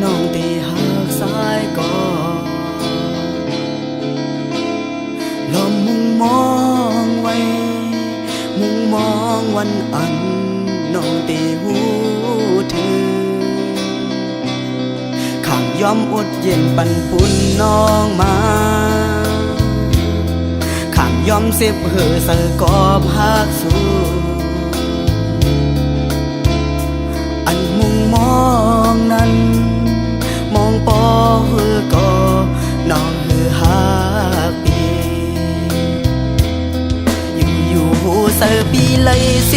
น้องตีหักสายก่อลมมุงมองไว้มุงมองวันอันน้องตีหูถึงข้างยอมอดเย็นปันปุ่นน้องมาข้างยอมเสพเหอเสกอบหักสู้อันมุงมองนั้นมองปอหือก่อน้องหือหักปีอยู่หูเสอปีเลย12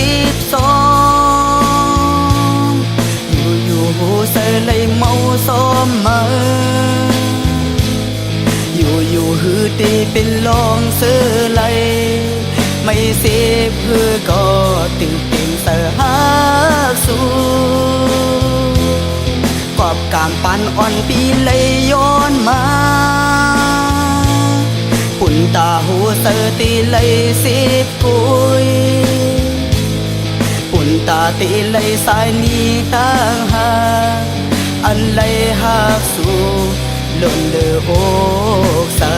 อยู่หูเสอเลยเมาซ้อมมาอยู่หือตีเป็นลองเสือไหลไม่เสียเพื่อก็ตื่นเต้นเสอหักสู้กอบกามปันอ่อนปีเลยย้อนมาปุ่นตาหูเสือตีเลย10 กุยปุ่นตาตีเลยสายนี้ตั้งหาอันเลยหักสู้ล้นเดืออกเสื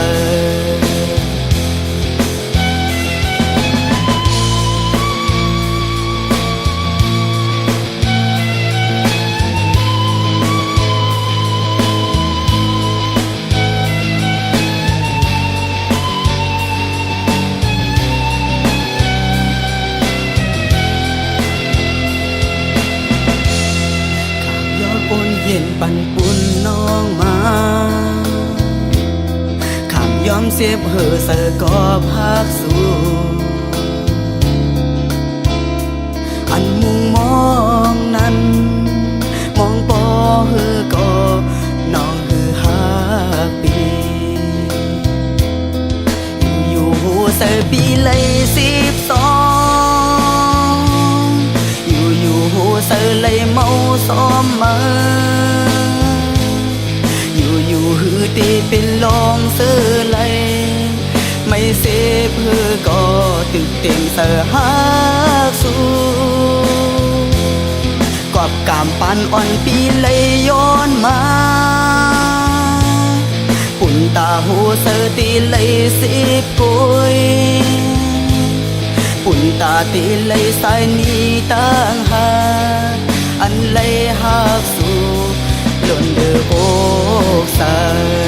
เย็นปันปุ่นน้องมาข้ามยอมเสียบเหอเสอกอบหักสู้อันมุงมองนั้นมองปอหือก็น้องหือหักปีอยู่หูเสอปีเลย12อยู่หูเสอเลยเมาซ้อมมาอยู่หือตีเป็นลองเสือไหลไม่เสพเพื่อก็ตึกเต็มเสือหักสู้กอบกามปันอ่อนปีเลยย้อนมาปุ่นตาหูเสือตีเลย10 กุยปุ่นตาตีเลยสายนี้ตั้งหาอันเลยหักสู้ล้นเดืออกเสือ